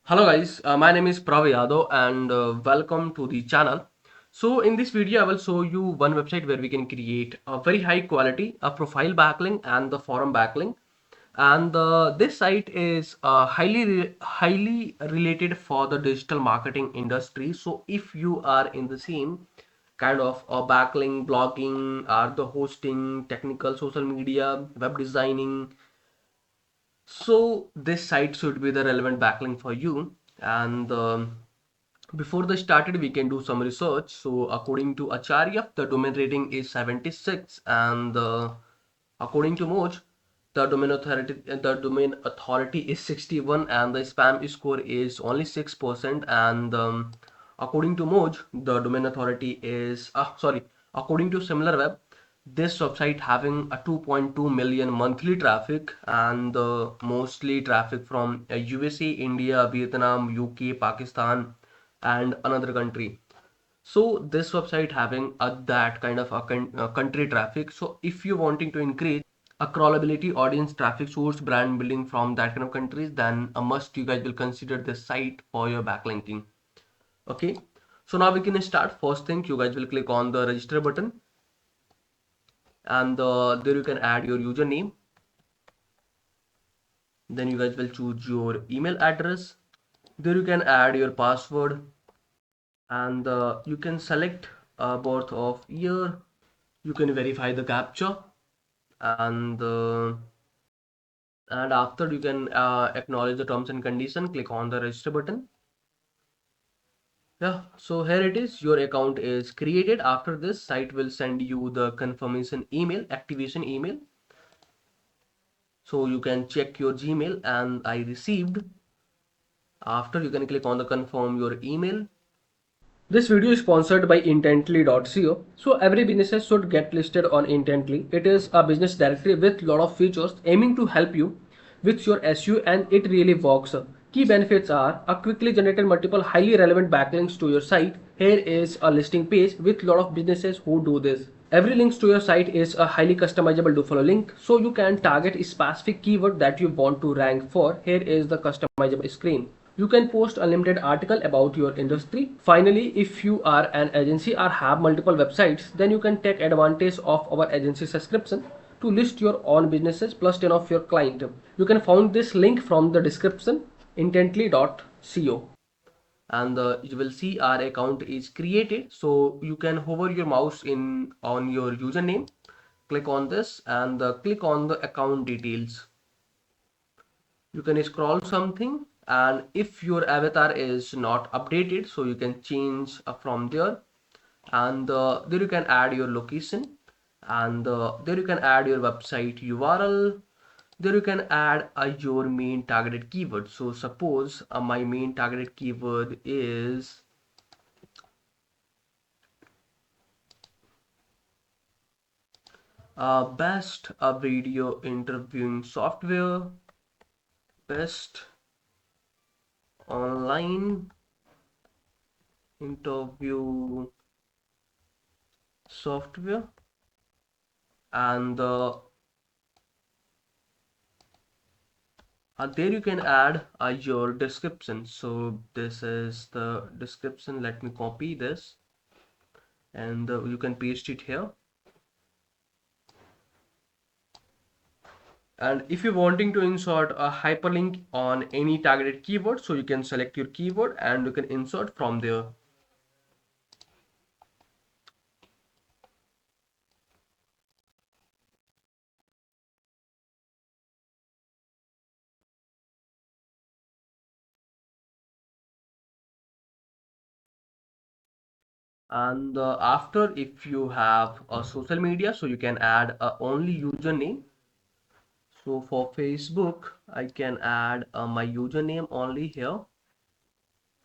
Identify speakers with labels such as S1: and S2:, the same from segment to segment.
S1: Hello guys, my name is Prav Yadav and welcome to the channel. So in this video I will show you one website where we can create a very high quality a profile backlink and the forum backlink, and this site is highly related for the digital marketing industry. So if you are in the same kind of backlink, blogging, or the hosting, technical, social media, web designing, so this site should be the relevant backlink for you. And before the started, we can do some research. So according to Acharya, the domain rating is 76, and according to Moj, the domain authority is 61, and the spam score is only 6%. And according to Moj, the domain authority is sorry. According to SimilarWeb, this website having a 2.2 million monthly traffic, and mostly traffic from USA, India, Vietnam, UK, Pakistan, and another country. So this website having that kind of a country traffic. So if you wanting to increase a crawlability, audience traffic source, brand building from that kind of countries, then a must you guys will consider this site for your backlinking. Okay, so now we can start. First thing, you guys will click on the register button, and there you can add your username. Then you guys will choose your email address. There you can add your password, and you can select birth of year. You can verify the captcha, and after you can acknowledge the terms and condition. Click on the register button. Yeah, so here it is. Your account is created. After this, site will send you the confirmation email, activation email. So you can check your Gmail, and I received. After you can click on the confirm your email. This video is sponsored by Intently.co. So every business should get listed on Intently. It is a business directory with lot of features aiming to help you with your SEO, and it really works. Key benefits are a quickly generated multiple highly relevant backlinks to your site. Here is a listing page with lot of businesses who do this. Every link to your site is a highly customizable do follow link, so you can target a specific keyword that you want to rank for. Here is the customizable screen. You can post unlimited article about your industry. Finally, if you are an agency or have multiple websites, then you can take advantage of our agency subscription to list your own businesses plus 10 of your client. You can find this link from the description, intently.co. And you will see our account is created. So you can hover your mouse in on your username, click on this, and click on the account details. You can scroll something, and if your avatar is not updated, so you can change from there. And there you can add your location, and there you can add your website URL. There you can add your main targeted keyword. So suppose my main targeted keyword is best video interviewing software, best online interview software, and there you can add your description. So this is the description. Let me copy this, and you can paste it here. And if you're wanting to insert a hyperlink on any targeted keyword, so you can select your keyword and you can insert from there. And after, if you have a social media, so you can add a only username. So for Facebook, I can add my username only here.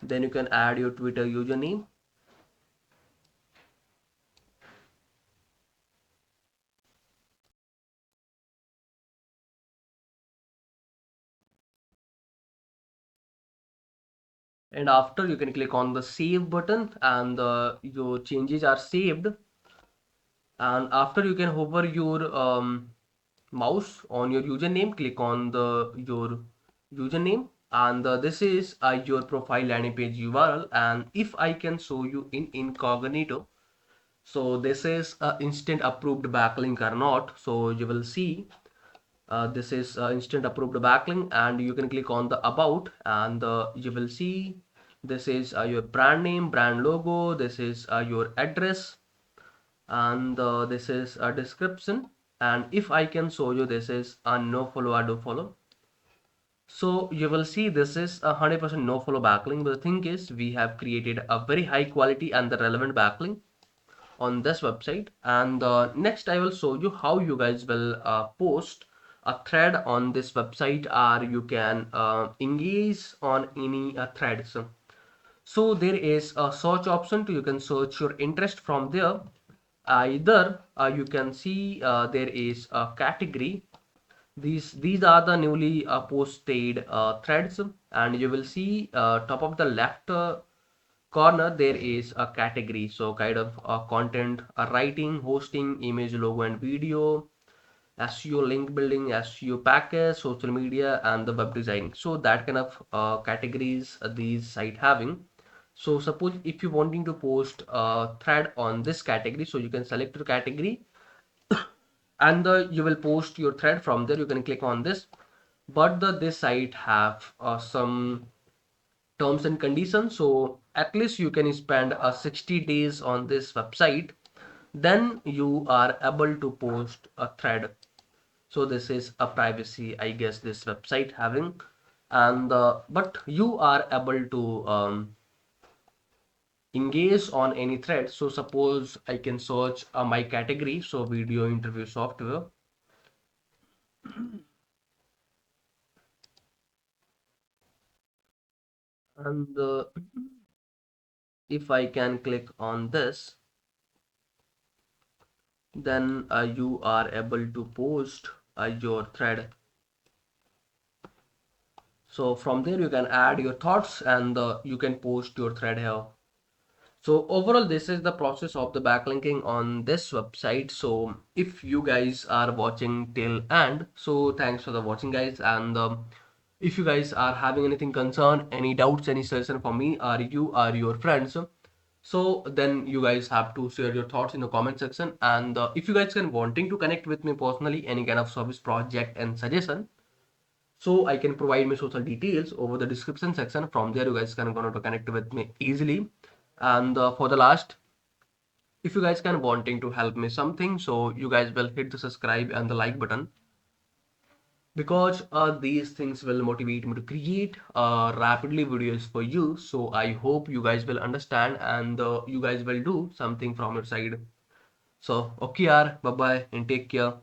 S1: Then you can add your Twitter username. And after, you can click on the save button, and your changes are saved. And after, you can hover your mouse on your username, click on the your username, and this is your profile landing page URL. And if I can show you in incognito, so this is instant approved backlink or not. So you will see this is instant approved backlink, and you can click on the about, and you will see this is your brand name, brand logo, this is your address, and this is a description. And if I can show you, this is a no follow or do follow. So you will see this is a 100% no follow backlink, but the thing is we have created a very high quality and the relevant backlink on this website. And next I will show you how you guys will post a thread on this website, or you can engage on any threads. So there is a search option to, you can search your interest from there. Either you can see there is a category. These are the newly posted threads, and you will see top of the left corner there is a category. So kind of content, writing, hosting, image, logo and video, SEO, link building, SEO package, social media, and the web design. So that kind of categories these site having. So suppose if you wanting to post a thread on this category, so you can select your category, and you will post your thread from there. You can click on this, but this site have some terms and conditions. So at least you can spend 60 days on this website, then you are able to post a thread. So this is a privacy, I guess, this website having. And but you are able to engage on any thread. So suppose I can search my category, so video interview software, and if I can click on this, then you are able to post your thread. So from there you can add your thoughts, and you can post your thread here. So overall this is the process of the backlinking on this website. So if you guys are watching till end, so thanks for the watching guys. And if you guys are having anything concern, any doubts, any suggestion for me or you or your friends, so then you guys have to share your thoughts in the comment section. And if you guys can wanting to connect with me personally, any kind of service project and suggestion, so I can provide my social details over the description section. From there you guys can gonna to connect with me easily. And for the last, if you guys can wanting to help me something, so you guys will hit the subscribe and the like button, because these things will motivate me to create rapidly videos for you. So I hope you guys will understand, and you guys will do something from your side. So okay, bye bye and take care.